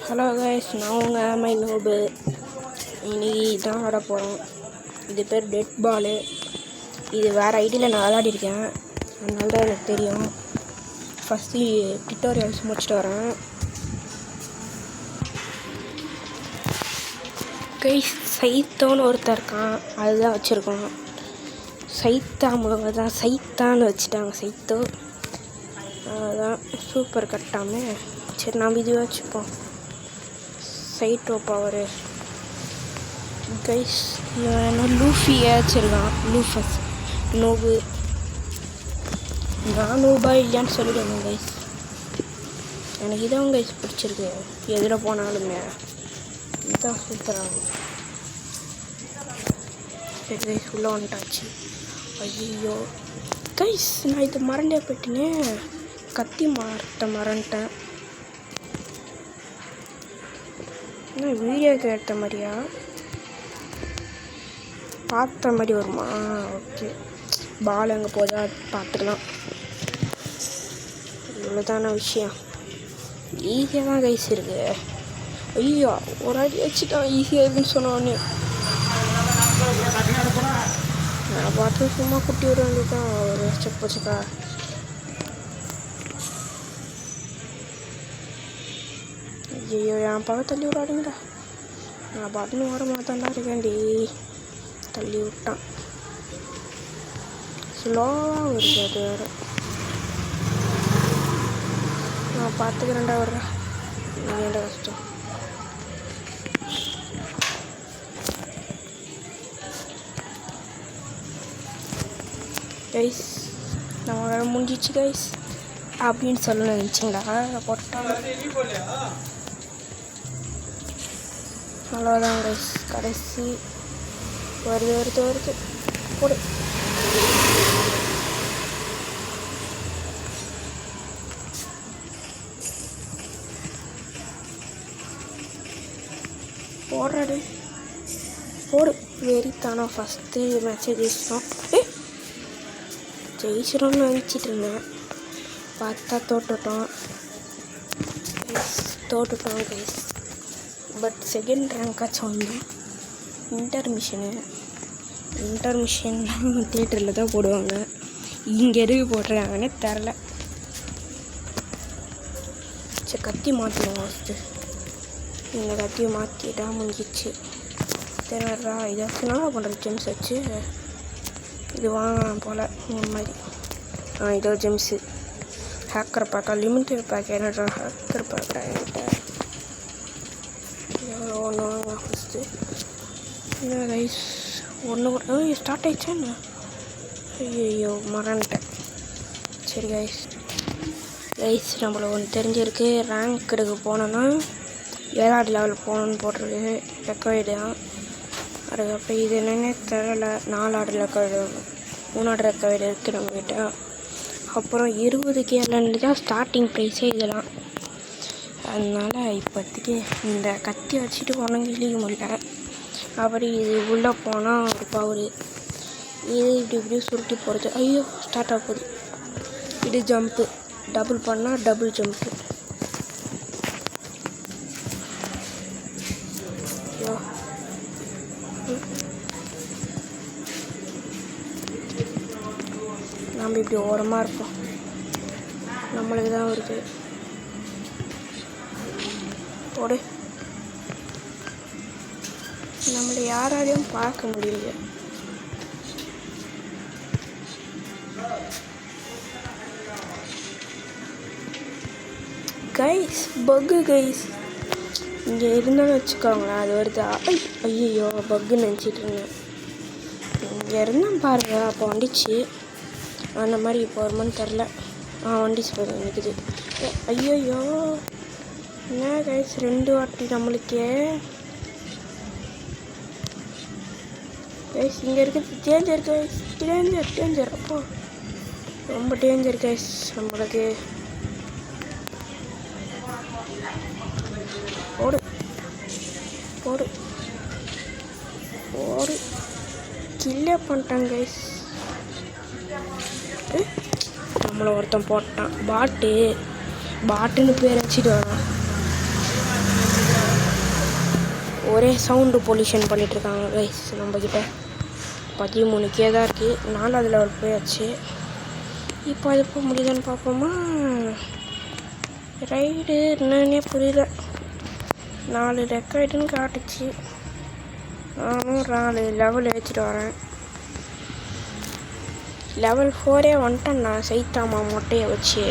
Hello guys, நான் உங்கள் my நோபு. இன்னைக்கு தான் விளாட போகிறோம். இது பேர் டெட் பாலு. இது வேறு ஐடியில் நான் விளையாடிருக்கேன், அதனால தான் எனக்கு தெரியும். ஃபஸ்ட்டு டியூட்டோரியல்ஸ் முடிச்சுட்டு வரேன். கைஸ், சைத்தோன்னு ஒருத்தர் இருக்கான், அதுதான் வச்சுருக்கோம். சைத்தான்னு வச்சுட்டாங்க. சைத்தோ அதுதான் சூப்பர் கட்டாமே. சரி, நாம் இது வச்சுப்போம். சைட்டோ பவரு. கைஸ், என்ன லூஃபி ஏச்சிருக்கான். லூஃபஸ் நோபு. நான் நோபா இல்லையான்னு சொல்லிடுவேன் கைஸ். எனக்கு இதான் கைஸ் பிடிச்சிருக்கு. எதில் போனாலுமே இதுதான் சூப்பராகும். சரி கைஸ், உள்ளே வந்துட்டாச்சு. ஐயோ கைஸ், நான் இது மறந்தே போயிட்டேனே. கத்தி மறந்துட்டேன். வீடியோக்கு எடுத்த மாதிரியா பார்த்த மாதிரி வருமா? ஓகே, பால் அங்கே போதா பார்த்துக்கலாம். இவ்வளோதான விஷயம். ஈஸியாக தான் கைஸ் இருக்கு. ஐயோ, ஒரு அடி வச்சுட்டான். ஈஸியாக இருக்குன்னு சொன்னோடனே நான் பார்த்து சும்மா குட்டி விட வேண்டியதான். ஒரு ஸ்டெப் வச்சுக்கா. ஐயோ, என் பக்கம் தள்ளி விடாடுங்கடா. நான் பாட்டுன்னு வர மாட்டான்டா இருக்கேன்டி. தள்ளி விட்டான். ஸ்லோவாக வருது அது வேறு. நான் பார்த்துக்கிறேன்டா. வர்றேன். ஏன்டா கஷ்டம். கைஸ், நம்ம முடிஞ்சிச்சு கைஸ் அப்படின்னு சொல்ல நினச்சிங்களா? போட்டாங்க. அவ்வளோதான் கைஸ், கடைசி வருது போடு. போடுறாடு போடு. வெறித்தானோ ஃபஸ்ட்டு மேட்சை ஜெயிச்சிட்டோம். ஜெயிச்சிடோம்னு நினச்சிட்டு இருந்தேன், பார்த்தா தோட்டுட்டோம் கைஸ். பட் செகண்ட் ரேங்காச்சும் வந்தோம். இன்டர்மிஷன் தியேட்டரில் தான் போடுவாங்க. இங்கே எதுக்கு போடுறாங்கன்னே தெரில. சரி, கத்தி மாற்றணும் ஃபஸ்ட்டு. இந்த கத்தியை மாற்றிட்டா முடிஞ்சிச்சு. தெரியாதா இதாச்சும் நல்லா பண்ணுறது. ஜெம்ஸ் வச்சு இது வாங்கலாம் போல். இந்த மாதிரி இதோ ஜெம்ஸு. ஹேக்கர் பேக்கா, லிமிட்டட் பேக். என்னடா ஹேக்கர் பேக்கா? என்கிட்ட எவ்வளோ ஒன்று வாங்கலாம் ஃபஸ்ட்டு. என்ன கைஸ், ஒன்று ஸ்டார்ட் ஆகிடுச்சா என்ன? ஐயோ, மறந்துட்டேன். சரி கைஸ், நம்மள ஒன்று தெரிஞ்சிருக்கு. ரேங்க் எடுக்க போனோன்னா 7வது லெவல் போகணுன்னு போட்டிருக்கு. ரெக்கார்டு தான். அதுக்கப்புறம் இது என்னென்னே தெரியல. 4வது ரெக்கார்டு, 3வது ரெக்கார்டு இருக்குது நம்மக்கிட்ட. அப்புறம் 20 கேலன்னு தான் ஸ்டார்டிங் ப்ரைஸே இதெல்லாம். அதனால் இப்போதைக்கு இந்த கத்தி வச்சுட்டு ஒன்றும் கிழிக்க முடியல. அப்படி இது உள்ளே போனால் ஒரு பவர். இது இப்படி சுருட்டி போகிறது. ஐயோ, ஸ்டார்ட் ஆக போகுது. இது ஜம்ப்பு. டபுள் பண்ணால் டபுள் ஜம்ப்பு. ஐயோ, நம்ம இப்படி ஓரமாக இருப்போம். நம்மளுக்கு தான் வருது. போடு. நம்மளை யாராலையும் பார்க்க முடியல. கைஸ், பக்கு கைஸ். இங்கே இருந்தாலும் வச்சுக்கோங்களேன், அது வருதா? ஐயோ, பக்குன்னு நினச்சிட்டு இருந்தேன். இங்கே இருந்தால் பாருங்க, அப்போ வந்துச்சு. அந்த மாதிரி இப்போ வருமானு தெரில. வந்துச்சு பாருங்க, நிற்குது. ஐயோயோ, என்ன கைஸ், 2 வாட்டி நம்மளுக்கே. கைஸ், இங்கே இருக்குது டேஞ்சர் கைஸ். டேஞ்சர். அப்போ ரொம்ப டேஞ்சர் கைஸ் நம்மளுக்கு. போடு. கில்லே பண்ணிட்டாங்க கைஸ். நம்மளை ஒருத்தன் போட்டான். பாட்டுன்னு பேர் வச்சுட்டு வரான். ஒரே சவுண்டு பொல்யூஷன் பண்ணிகிட்ருக்காங்க கைஸ். நம்மக்கிட்ட 13K தான் இருக்குது. 4வது லெவல் போயாச்சு. இப்போ அது போக முடியுதான்னு பார்ப்போமா? ரைடு என்னன்னே புரியல. 4 ரெக்கார்டுன்னு காட்டுச்சு. நானும் 4 லெவல் வச்சுட்டு வரேன். லெவல் 4 வந்துட்டேன் நான். சைத்தாமா மொட்டையை வச்சு.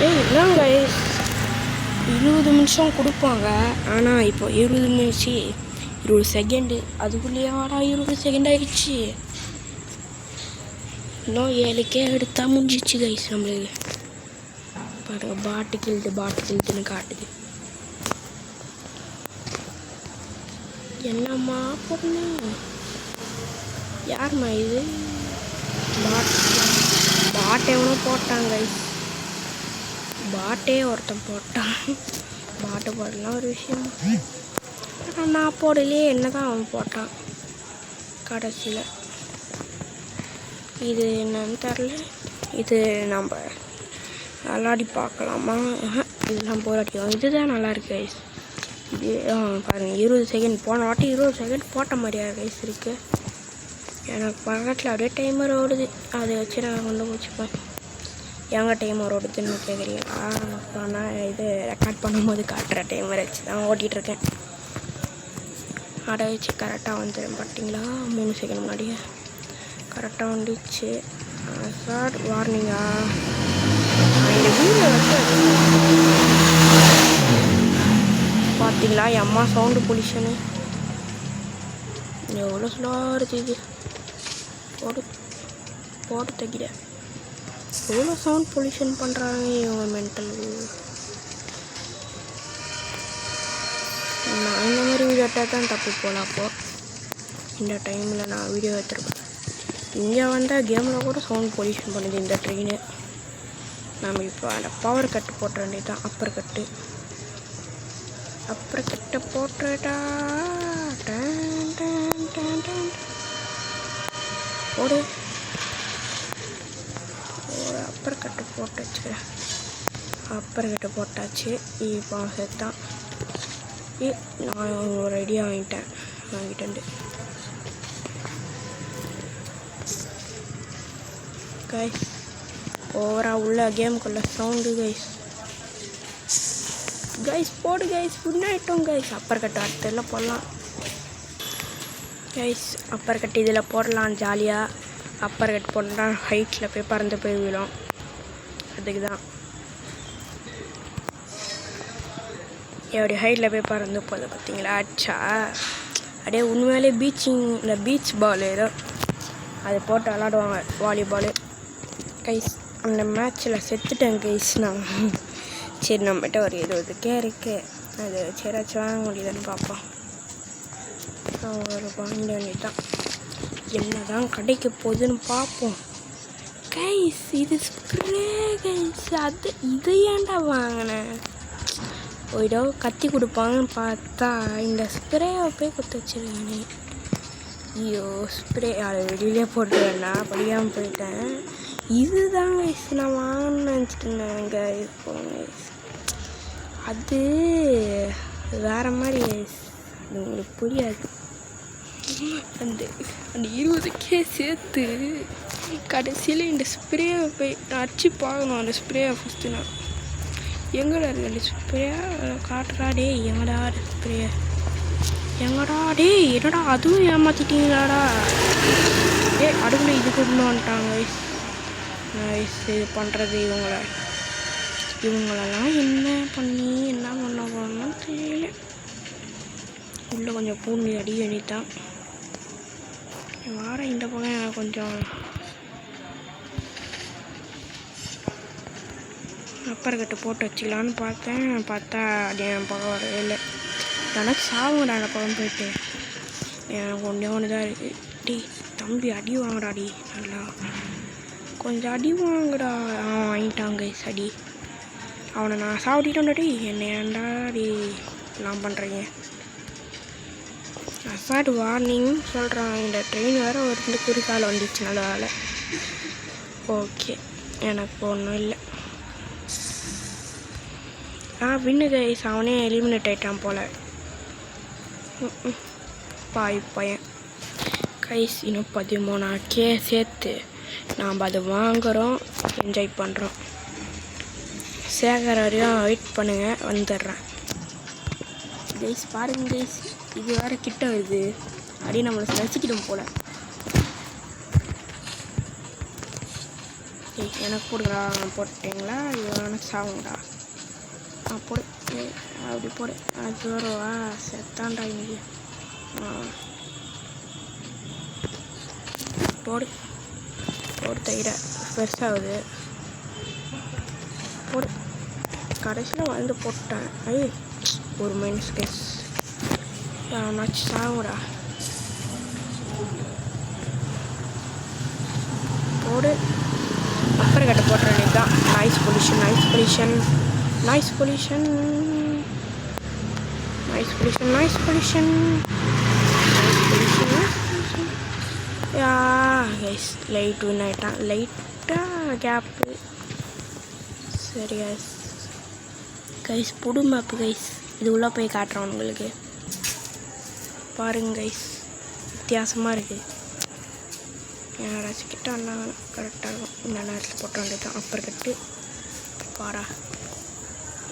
என்னங்க 20 நிமிஷம் கொடுப்பாங்க. ஆனால் இப்போ 20 செகண்டு. அதுக்குள்ளேயே 20 செகண்ட் ஆகிடுச்சு. இன்னும் 7K எடுத்தால் முடிஞ்சிச்சு கைஸ் நம்மளுக்கு. பாருங்க, பாட்டு கில்துன்னு காட்டுது. என்னம்மா பொண்ணு? யாரும்மா இது? பாட்டே எவனோ போட்டான் கைஸ். பாட்டே ஒருத்தன் போட்டான். பாட்டு போடலாம் ஒரு விஷயம். நான் போடலையே, என்ன தான் அவன் போட்டான் கடைசியில். இது என்னன்னு தெரில. இது நம்ம விளாடி பார்க்கலாமா? இதெல்லாம் போராட்டியும் இதுதான் நல்லாயிருக்கு கைஸ். இது பாருங்கள், 20 செகண்ட். போன வாட்டி 20 செகண்ட் போட்ட மாதிரியா கைஸ் இருக்குது. எனக்கு பக்கத்தில் அப்படியே டைமர் ஓடுது. அதை வச்சு நான் கொண்டு போச்சுப்பேன். எங்கே டைமர் ஓடுதுன்னு கேட்குறீங்களா? நான் இது ரெக்கார்ட் பண்ணும்போது காட்டுற டைமர் வச்சு தான் ஓட்டிகிட்ருக்கேன். அதை வச்சு கரெக்டாக வந்துடும். பார்த்தீங்களா, 3 செகண்ட் முன்னாடியே கரெக்டாக வந்துச்சு. சார் வார்னிங்கா? இந்த வீடியோ வந்து பார்த்தீங்களா, அம்மா சவுண்டு பொல்யூஷனு எவ்வளோ ஸ்லோவாக இருக்குது. போட்டு தைக்கிற எவ்வளோ சவுண்ட் பொல்யூஷன் பண்ணுறாங்க இவங்க மென்டல். நான் இந்த மாதிரி வீடியோ எடுத்தால் தான் தப்பு போகலாம். அப்போது இந்த டைமில் நான் வீடியோ எடுத்துருப்பேன். இங்கே வந்தால் கேமில் கூட சவுண்ட் பொல்யூஷன் பண்ணுது இந்த ட்ரெயினு. நம்ம இப்போ அந்த பவர் கட்டு போட்ட வேண்டியது தான். அப்பர் கட்டை போட்டுட்டா ஒரு அப்பர் கட்டு போட்டாச்சு. போட்டாச்சு. இப்போ சேர்த்தான். நான் ரெடி வாங்கிட்டேன் கைஸ். ஓவராக உள்ள கேமுக்குள்ள சவுண்டு கைஸ் போடு கைஸ். முன்னாயிட்டோம் கைஸ். அப்பர் கட்டு அடுத்ததில் போடலாம் கைஸ். அப்பர் கட்டு இதில் போடலாம் ஜாலியாக. அப்பர் கட் போட்டால் ஹைட்டில் போய் பறந்து போய் விழும். அதுக்கு தான் எப்படி ஹைட்டில் போய் பறந்து போகுது பார்த்தீங்களா? அச்சா அப்படியே உண்மையிலே இந்த பீச் பால் ஏதோ அதை போட்டு விளாடுவாங்க, வாலிபாலு கைஸ். அந்த மேட்ச்சில் செத்துட்டேன் கைஸ் நான். சரி, நம்மகிட்ட ஒரு 20K இருக்குது. அது சரியாச்சும் வாங்க முடியுதுன்னு பார்ப்போம். ஒரு வாங்கிட வேண்டியதான். என்ன தான் கிடைக்க போகுதுன்னு பார்ப்போம் கைஸ். இது ஸ்ப்ரே கைஸ். இது ஏன்டா வாங்கினேன்? ஏதோ கத்தி கொடுப்பாங்கன்னு பார்த்தா இந்த ஸ்ப்ரேவை போய் குத்த வச்சுருக்கானே. ஐயோ, ஸ்ப்ரே அதை வெளியிலே போட்டு வேண்டாம், படிக்காமல் போயிட்டேன். இதுதான் கைஸ் நான் வாங்கணும்னு நினச்சிட்டு இருந்தேன் கைஸ். கைஸ் அது வேறு மாதிரி கைஸ். அது உங்களுக்கு புரியாது. அந்த 20K சேர்த்து கடைசியில் இந்த ஸ்ப்ரேவை போய் அடிச்சு பார்க்கணும். அந்த ஸ்ப்ரேவை ஃபஸ்ட்டு நான் எங்கடா இருக்கு அந்த ஸ்ப்ரே காட்டுறா? டே எங்கடா ஸ்ப்ரே? எங்கடா டே? என்னடா அதுவும் ஏமாற்றிட்டீங்களாடா? அடுக்குள்ள இது கொண்டு வந்துட்டாங்க வயசு பண்ணுறது. இவங்களெல்லாம் என்ன பண்ண போகணும்னு தெரியல. உள்ளே கொஞ்சம் பூண்டு அடி வேண்டித்தான். வார இந்த பக்கம் எனக்கு கொஞ்சம் அப்பர் கட்டு போட்டு வச்சுக்கலான்னு பார்த்தா அது என் பக்கம் வரவே இல்லை. எனக்கு சாவுங்கடா அந்த பக்கம் போயிட்டு. எனக்கு ஒன்று தான் இருக்குது. டீ தம்பி அடி வாங்கடாடி, நல்லா கொஞ்சம் அடி வாங்கடா. வாங்கிட்டாங்க அடி. அவனை நான் சாப்பிட்டுட்டோம்டாடி. என்ன ஏன்டா அடி எல்லாம் பண்ணுறீங்க? அசாட் வார்னிங் சொல்கிறான். இந்த ட்ரெயின் வேறு ஒரு குறிக்கால் வந்துச்சு. நல்ல வேலை. ஓகே, எனக்கு ஒன்றும் இல்லை. வின்னு கைஸ். அவனே எலிமினேட் ஆகிட்டான் போல். பாய் பையன் கைஸ். இன்னும் 13K சேர்த்து நாம் அதை வாங்குகிறோம், என்ஜாய் பண்ணுறோம். சேகர வரையும் வெயிட் பண்ணுங்கள், வந்துடுறேன் கைஸ். பாருங்க கைஸ், இது வேறு கிட்ட வருது, அப்படியே நம்மளை ரசிக்கிடும் போல். எனக்கு போடுறா, போட்டீங்களா? எனக்கு சாவுங்கடா. போடு, அப்படி போடு. அது வருவா செத்தாண்டா இன்னைக்கு. போடு போடு, தயிர பெருசாகுது. போடு. கடைசியில் வந்து போட்டேன். ஒரு மைனஸ் கேஸ். நாச்சு சாகுடா. போடு. அப்புறம் கட்ட போட்டுற வேண்டியது தான். Noise pollution, noise pollution, noise pollution, noise pollution, noise pollution, noise pollution. Guys light win ஆகிட்டான். லைட்டாக கேப்பு. சரி கைஸ். கைஸ் புது மேப்பு கைஸ். இது உள்ளே போய் காட்டுறோம் உங்களுக்கு. பாருங்க கைஸ், வித்தியாசமாக இருக்குது. யாராச்சும் கிட்ட வந்தாங்கன்னா கரெக்டாக இருக்கும். இந்த நேரத்தில் போட்ட வேண்டியது தான். அப்புறம் கட்டு பாரா,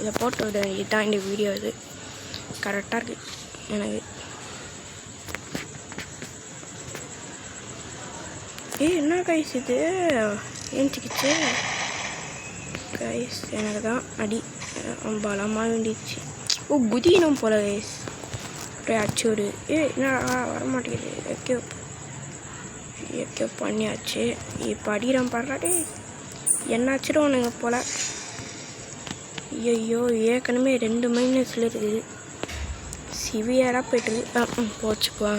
இதை போட்டு விட இதுதான் இந்த வீடியோ. இது கரெக்டாக இருக்குது எனக்கு. என்ன கைஸ் இது ஏஞ்சிக்கிச்சு கைஸ். எனக்கு தான் அடி பலமாக வேண்டிடுச்சு. குதிக்கணும் போல கைஸ். அப்படியே அச்சோடு. என்ன வரமாட்டேங்குது. எக்கோ பண்ணியாச்சு. இப்போ அடிக்கிறேன் பாடுறாடே. என்ன அச்சிடுவானுங்க போல். ஐயோ, ஏற்கனவே 2 மைனஸில் இருக்குது. சிவியராக போய்ட்டுருக்கு. போச்சுப்பா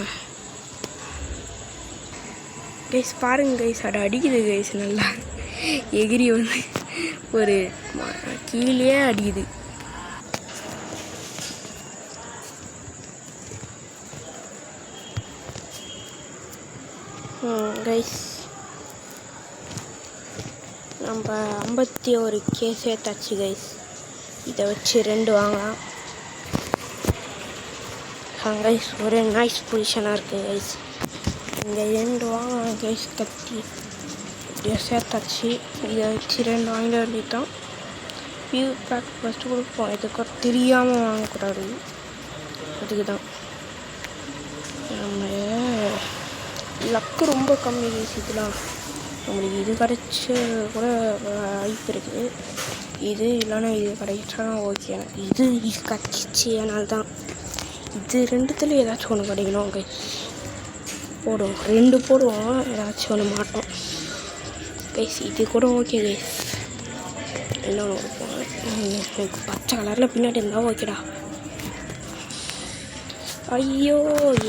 கைஸ். பாருங்க கைஸ், அடிக்குது கைஸ். நல்லா எகிரி வந்து ஒரு கீழே அடிக்குது. கைஸ் நம்ம 51K சேர்த்தாச்சு கைஸ். இதை வச்சு 2 வாங்கலாம் கைஸ். ஒரே நாய்ஸ் பொசிஷனாக இருக்குது கைஸ். இங்கே 2 வாங்கலாம் கைஸ். கத்தி இப்படியே சேர்த்தாச்சு. இதை வச்சு 2 வாங்கிட வேண்டியதான். வியூ பேக் ஃபஸ்ட்டு கொடுப்போம். இதுக்கு தெரியாமல் வாங்கக்கூடாது. அதுக்கு தான் நம்ம லக்கு ரொம்ப கம்மி கைஸ். இதெல்லாம் நம்மளுக்கு இது கிடச்ச கூட வாய்ப்பு இருக்குது. இது இல்லைன்னா இது கிடைச்சா ஓகே. இது கிடச்சிச்சு, அதனால தான். இது 2த்துல ஏதாச்சும் ஒன்று கிடைக்கணும் கைஸ். போடுவோம், 2 போடுவோம், ஏதாச்சும் ஒன்று மாட்டோம் கைஸ். இது கூட ஓகே கைஸ். இன்னொன்று கொடுப்போம். எனக்கு பச்சை கலரில் பின்னாடி இருந்தால் ஓகேடா. ஐயோ,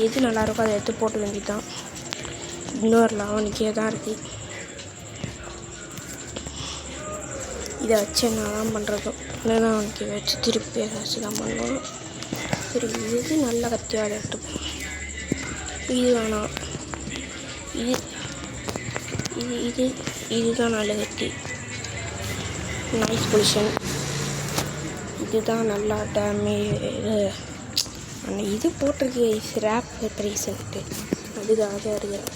எது நல்லாயிருக்கோ அதை எடுத்து போட்டு வேண்டியதான். இன்னொரு 11K தான் இருக்குது. இதை வச்சு என்னதான் பண்ணுறதோ. இல்லைன்னா அவனுக்கு வச்சு திருப்பி ஏதாச்சும் தான் பண்ணுவோம். சரி, இது நல்ல கத்தியாக எடுத்துப்போம். இது வேணாம். இது இது இது இதுதான் நல்ல கத்தி. Noise pollution. இதுதான் நல்லா டேமேஜ். ஆனால் இது போட்டிருக்கு ரேப் ரீசன்ட்டு. அதுக்காக இருக்கிறேன்.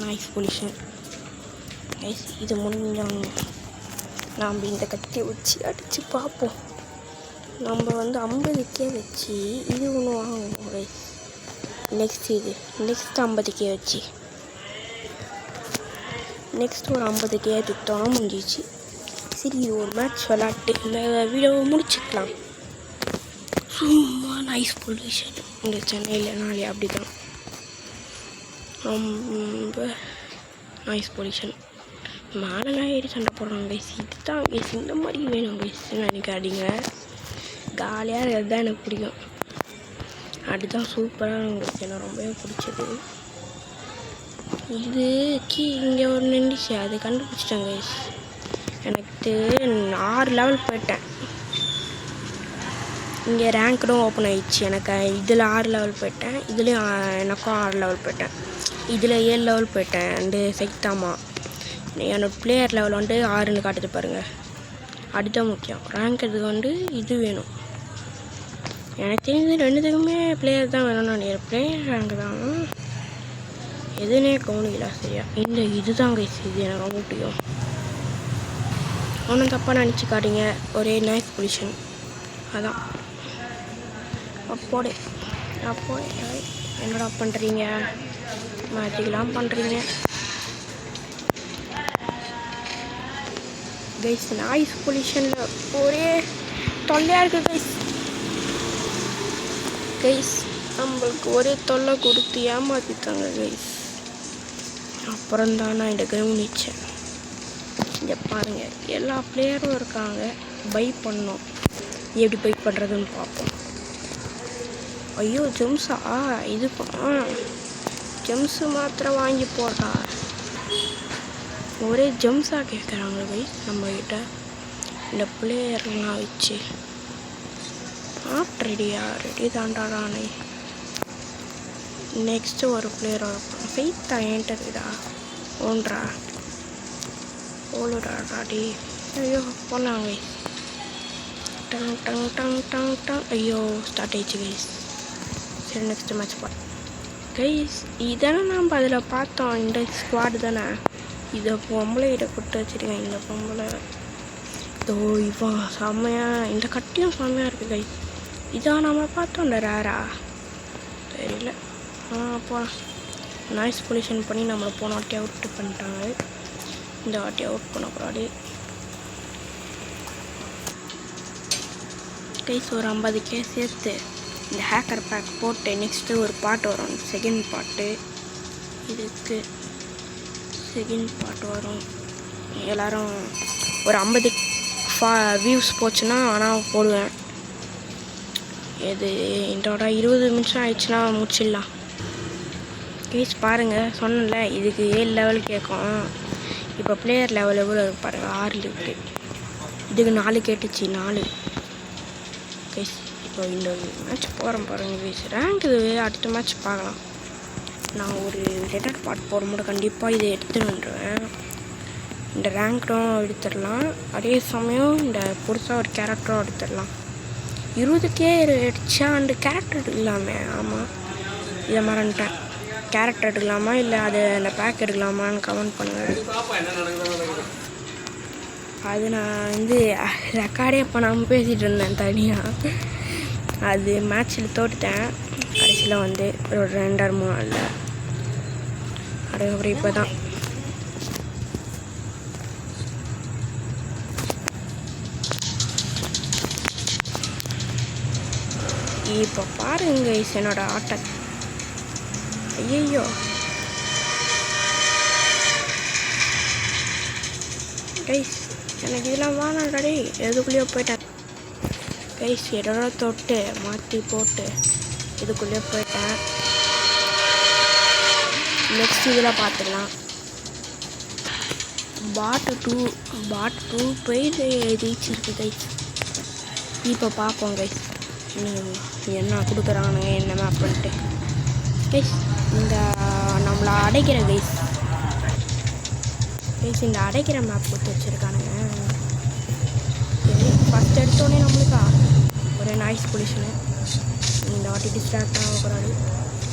Noise pollution guys. இது முடிஞ்சாங்க நாம் இந்த கத்தியை வச்சு அடித்து பார்ப்போம். நம்ம வந்து 50K வச்சு இது ஒன்று வாங்குவோம் கைஸ். நெக்ஸ்ட் 50K வச்சு நெக்ஸ்ட் ஒரு 50K எடுத்தோன்னா முடிஞ்சிச்சு. சரி, இது ஒரு மேட்ச் விளாட்டு இந்த வீடியோவை முடிச்சுக்கலாம். சும்மா நாய்ஸ் பொல்யூஷன் இந்த சென்னையிலனாலே அப்படி தான் ரொம்ப நாய்ஸ் பொல்யூஷன். மேலெல்லாம் ஏறி சண்டை போடுறாங்க கைஸ். இதுதான் கைஸ், இந்த மாதிரி வேணும் கைஸ். நினைக்காதீங்க, காலியாக இருக்கிறது தான் எனக்கு பிடிக்கும். அதுதான் சூப்பராக உங்களுக்கு எனக்கு ரொம்பவே பிடிச்சது. இது இங்கே ஒரு நின்றுச்சு, அது கண்டுபிடிச்சிட்டேன் கைஸ். எனக்கு 6 லெவல் போயிட்டேன். இங்கே ரேங்க்டும் ஓப்பன் ஆகிடுச்சு எனக்கு. இதில் 6 லெவல் போயிட்டேன். இதுலேயும் எனக்கும் 6 லெவல் போயிட்டேன். இதில் 7 லெவல் போயிட்டேன். அண்டு சைத்தாமா என்னோடய பிளேயர் லெவல் வந்து 6ன்னு காட்டுது பாருங்கள். அதுதான் முக்கியம். ரேங்க் இது வந்து இது வேணும். எனக்கு தெரிஞ்சு ரெண்டுத்துக்குமே பிளேயர் தான் வேணும்னு நினைக்கிறேன். பிளேயர் ரேங்க் தான் எதுனே கவனிக்கல சரியா. இல்லை இதுதான் கைஸ், இது எனக்கு ரொம்ப பிடிக்கும். ஒன்றும் தப்பாக நினச்சிக்காதீங்க, ஒரே நைஸ் பொசிஷன் அதான். அப்போடே என்னடா பண்ணுறீங்க, மேஜிக்லாம் பண்ணுறீங்க கைஸ். நைஸ் பொசிஷனில் ஒரே தொல்லையாக இருக்குது கைஸ். நம்மளுக்கு ஒரே தொல்லை கொடுத்து ஏமாற்றிட்டாங்க கைஸ். அப்புறம்தான் நான் இதை கவனிச்சேன். இங்கே பாருங்கள், எல்லா பிளேயரும் இருக்காங்க. பை பண்ணோம், எப்படி பை பண்ணுறதுன்னு பார்ப்போம். ஐயோ ஜெம்ஸா, இதுக்கும் ஜெம்ஸு மாத்திரம் வாங்கி போடுறா. ஒரே ஜெம்ஸாக கேட்குறாங்க பை நம்மக்கிட்ட. இந்த பிளேயர்லாம் வச்சு ரெடியா ரெடி தாண்டாடானே. நெக்ஸ்ட்டு ஒரு பிளேயர் வரப்போம். ஃபெய்த்தா என்கிட்ட இருக்குதா? ஓன்றா ஓடுடாடி. ஐயோ போனாங்க tongue tongue tongue tongue tongue. ஐயோ ஸ்டார்ட் ஆயிடுச்சு கைஸ். சரி நெக்ஸ்ட் மேட்ச் கைஸ். இதானே நாம் அதில் பார்த்தோம், இந்த ஸ்குவாடு தானே. இதை பொம்பளை இதை கொடுத்து வச்சுருக்கேன். இந்த பொம்பளை இவன் செம்மையாக, இந்த கட்டியும் செம்மையாக இருக்குது கைஸ். இதான் நம்ம பார்த்தோம் இந்த ரேரா தெரியல. அப்போ நாய்ஸ் பொல்யூஷன் பண்ணி நம்மளை போன வாட்டி அவுட் பண்ணிட்டாங்க. இந்த வாட்டி அவுட் பண்ணக்கூடாது கைஸ். ஒரு 50K சேர்த்து இந்த ஹேக்கர் பேக் போட்டு நெக்ஸ்ட்டு ஒரு பாட்டு வரும், செகண்ட் பாட்டு. இதுக்கு செகண்ட் பாட்டு வரும். எல்லோரும் ஒரு 50 வியூஸ் போச்சுன்னா ஆனால் போடுவேன். இது இதோட 20 நிமிஷம் ஆயிடுச்சுன்னா முடிச்சிடலாம் கைஸ். பாருங்கள் சொன்னல, இதுக்கு 7 லெவல் கேட்கும். இப்போ பிளேயர் லெவல் எவ்வளோ இருக்கு பாருங்கள், 6 இருக்குது. இதுக்கு 4 கேட்டுச்சு, 4 கைஸ். இப்போ இந்த மேட்ச் போகிறோம் பாருங்கள் கைஸ். ரேங்க் இது அடுத்த மேட்ச் பார்க்கலாம். நான் ஒரு லெட்டர் பாட் போடும்போது கண்டிப்பாக இதை எடுத்துகிட்டு வந்துடுவேன். இந்த ரேங்க்கும் எடுத்துடலாம், அதே சமயம் இந்த புதுசாக ஒரு கேரக்டரும் எடுத்துடலாம். 20K அடிச்சா அந்த கேரக்டர் எடுக்கலாமே. ஆமாம், இதை மறந்துட்டேன். கேரக்டர் எடுக்கலாமா இல்லை அது அந்த பேக் எடுக்கலாமான்னு கமெண்ட் பண்ணுவேன். அது நான் ரெக்கார்டே பண்ணாமல் பேசிகிட்டு இருந்தேன் தனியாக. அது மேட்ச்சில் தோட்டுட்டேன் கடைசியில் ஒரு 2-3 நாளில். அதுக்கப்புறம் இப்போ தான் இப்போ பாருங்க கைஸ் என்னோட ஆட்டம். ஐயோ கைஸ், எனக்கு இதெல்லாம் வானாடே, எதுக்குள்ளேயோ போயிட்டேன் கைஸ். இடோட தொட்டு மாற்றி போட்டு இதுக்குள்ளேயோ போயிட்டேன். நெக்ஸ்ட் இதில் பார்த்துக்கலாம். பாட் 2 போயிட்டு ரீச்சிருக்கு கைஸ். இப்போ பார்ப்போம் கைஸ் என்ன கொடுக்குறானுங்க என்ன மேப் பண்ணிட்டு கைஸ். இந்த நம்மளை அடைக்கிற கைஸ் இந்த அடைக்கிற மேப் கொடுத்து வச்சுருக்கானுங்க. ஃபஸ்ட் எடுத்தோடனே நம்மளுக்கா ஒரு நாய்ஸ் பொல்யூஷனு. இந்த வாட்டி டிஸ்ட்ராக்ட் ஆகக்கூடாது.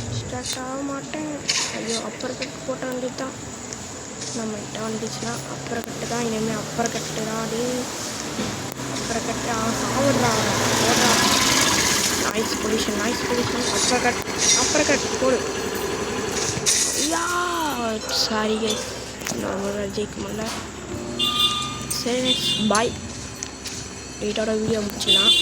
டிஸ்ட்ராக்ட் ஆக மாட்டேன். ஐயோ அப்பர் கட்டு போட்ட வேண்டியது தான். நம்மகிட்ட வந்துச்சுன்னா அப்பர் கட்டு தான் இனிமேல். அப்பர் கட்டு தான் அப்பர் கட்டு சாவிட்றா போடுறா. நாய்ஸ் பொல்யூஷன் அப்பர் கட் போடு. ஐயா சாரி கைஸ், நார்மலாக ஜெயிக்க முடியல. சரி பாய். 8ஓட வீடியோ முடிச்சுக்கலாம்.